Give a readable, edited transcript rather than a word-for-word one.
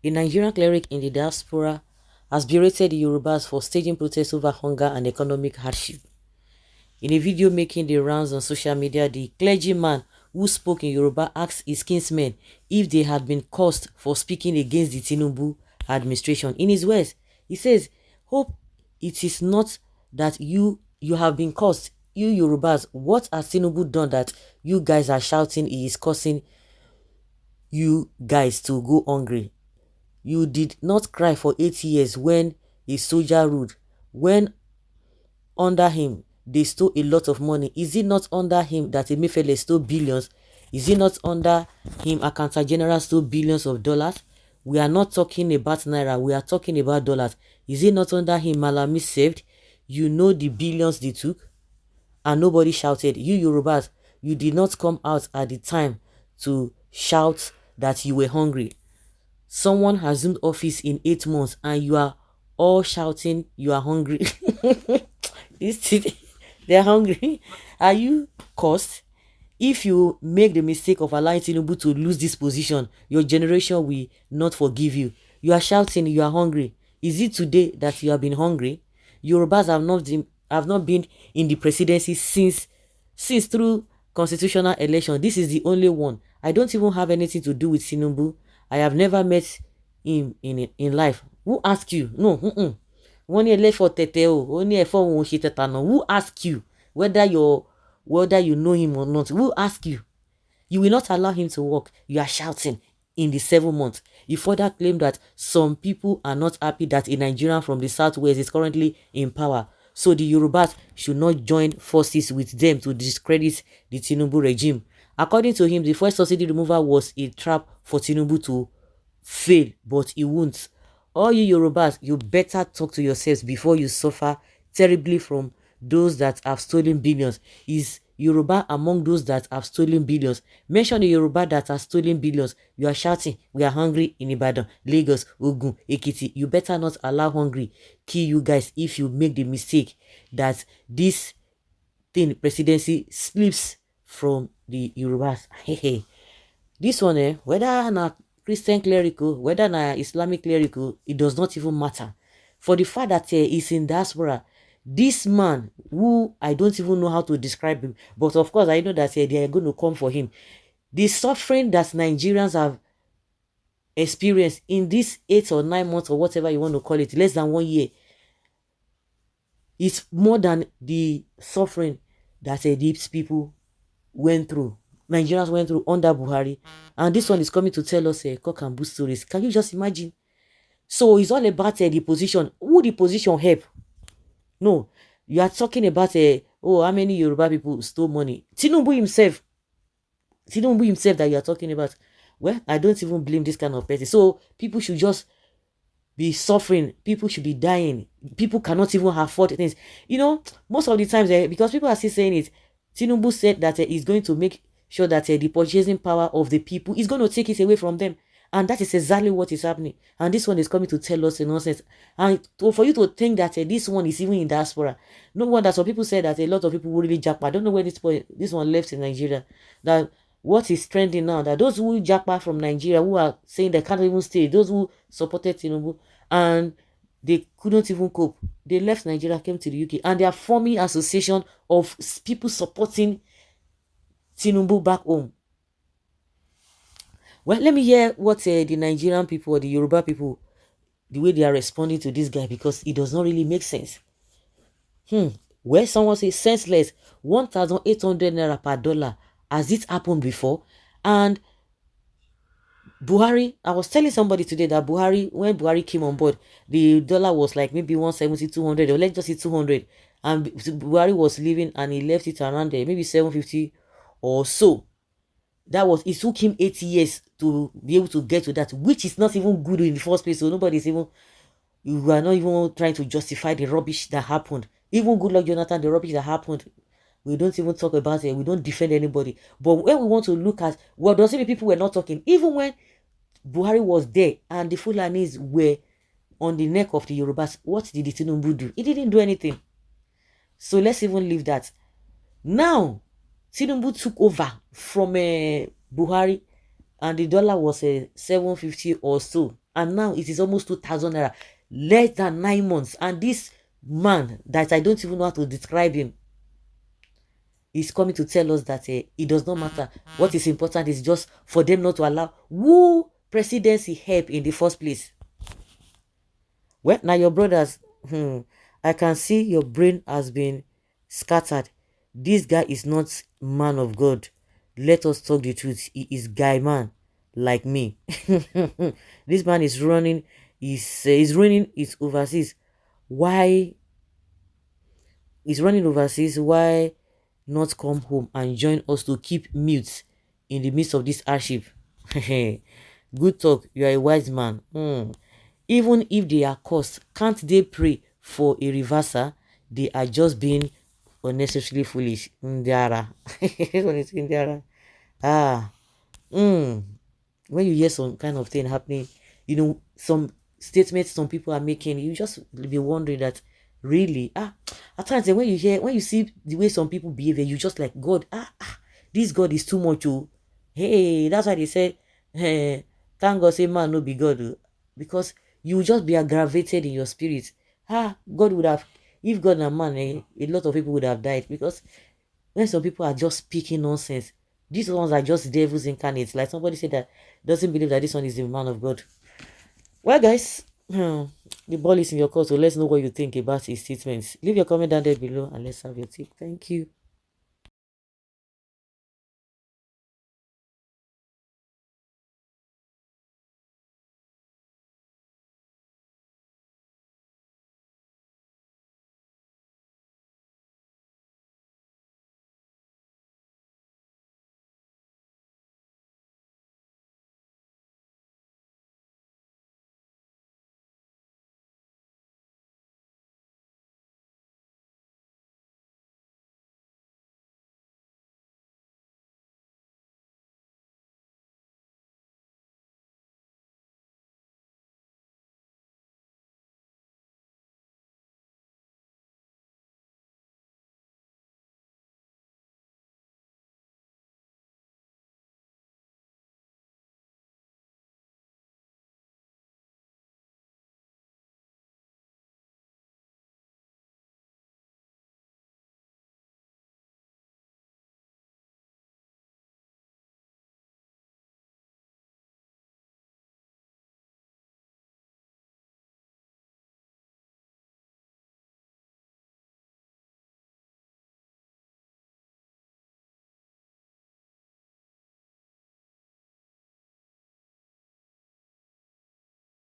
A Nigerian cleric in the diaspora has berated the Yorubas for staging protests over hunger and economic hardship. In a video making the rounds on social media, the clergyman who spoke in Yoruba asked his kinsmen if they had been cursed for speaking against the Tinubu administration. In his words, he says, "Hope it is not that you have been cursed. You Yorubas, what has Tinubu done that you guys are shouting he is causing you guys to go hungry? You did not cry for 8 years when a soldier ruled. When under him they stole a lot of money. Is it not under him that Emefiele stole billions? Is it not under him Accountant General stole billions of dollars? We are not talking about naira, we are talking about dollars. Is it not under him Malami saved? You know the billions they took? And nobody shouted. You Yorubas, you did not come out at the time to shout that you were hungry. Someone has assumed office in 8 months and you are all shouting you are hungry." They're hungry. Are you cursed? If you make the mistake of allowing Tinubu to lose this position, your generation will not forgive you. You are shouting you are hungry. Is it today that you have been hungry? Yorubas have not been in the presidency since through constitutional election. This is the only one. I don't even have anything to do with Tinubu. I have never met him in life. Who asked you? No. Who asked you whether you know him or not? Who asked you? You will not allow him to work. You are shouting in the 7 months. You further claim that some people are not happy that a Nigerian from the southwest is currently in power. So the Yorubas should not join forces with them to discredit the Tinubu regime. According to him, the first subsidy removal was a trap for Tinubu to fail, but he won't. All you Yorubas, you better talk to yourselves before you suffer terribly from those that have stolen billions. Is Yoruba among those that have stolen billions? Mention the Yoruba that have stolen billions. You are shouting, we are hungry in Ibadan, Lagos, Ogun, Ekiti. You better not allow hungry kill you guys if you make the mistake that this thing, presidency, slips from the Yorubas. This one, whether na Christian clerical, whether na Islamic clerical, it does not even matter. For the fact that he's in diaspora, this man, who I don't even know how to describe him, but of course I know that they are going to come for him. The suffering that Nigerians have experienced in this 8 or 9 months or whatever you want to call it, less than 1 year, is more than the suffering that these people went through. Nigerians went through under Buhari, and this one is coming to tell us cock and bull stories. Can you just imagine? So it's all about the position. Who the position help? No, you are talking about how many Yoruba people stole money. Tinubu himself that you are talking about. Well, I don't even blame this kind of person. So people should just be suffering. People should be dying. People cannot even afford things. You know, most of the times, because people are still saying it, Tinubu said that he's going to make sure that the purchasing power of the people is going to take it away from them. And that is exactly what is happening. And this one is coming to tell us a nonsense. And for you to think that this one is even in diaspora. No wonder some people say that a lot of people will really jackpot. I don't know where this one left in Nigeria. That what is trending now, that those who jackpot from Nigeria, who are saying they can't even stay, those who supported Tinubu, and they couldn't even cope. They left Nigeria, came to the UK, and they are forming association of people supporting Tinubu back home. Well, let me hear what the Nigerian people or the Yoruba people, the way they are responding to this guy, because it does not really make sense. Where someone says senseless, 1,800 naira per dollar. Has it happened before? And Buhari, I was telling somebody today that when Buhari came on board, the dollar was like maybe 170, 200, or let's just say 200. And Buhari was leaving and he left it around there, maybe 750 or so. It took him 8 years to be able to get to that, which is not even good in the first place. So you are not even trying to justify the rubbish that happened. Even Goodluck Jonathan, the rubbish that happened, we don't even talk about it. We don't defend anybody. But when we want to look at what does it, people were not talking. Even when Buhari was there and the Fulanis were on the neck of the Yorubas, what did the Tinubu do? He didn't do anything. So let's even leave that. Now, Tinubu took over from Buhari, and the dollar was 750 or so. and now it is almost 2,000 naira, less than 9 months. And this man that I don't even know how to describe him is coming to tell us that it does not matter. What is important is just for them not to allow who presidency help in the first place. Well, now your brothers, I can see your brain has been scattered. This guy is not man of God. Let us talk the truth. He is guy man like me. This man is running, is running his overseas. Why is running overseas? Why not come home and join us to keep mute in the midst of this hardship? Good talk. You are a wise man. Even if they are cursed, can't they pray for a reversal? They are just being unnecessarily foolish. Ndiara. Ndiara. Ah. When you hear some kind of thing happening, some statements some people are making, you just be wondering that really, at times when you see the way some people behave, you just like, God, this God is too much. Oh, hey, that's why they said, thank God say man no be God. Oh, because you will just be aggravated in your spirit. God would have, if God and man, a lot of people would have died, because when some people are just speaking nonsense, these ones are just devils incarnate. Like somebody said that doesn't believe that this one is the man of God. Well, guys, the ball is in your court, so let's know what you think about his statements. Leave your comment down there below and let's have your take. Thank you.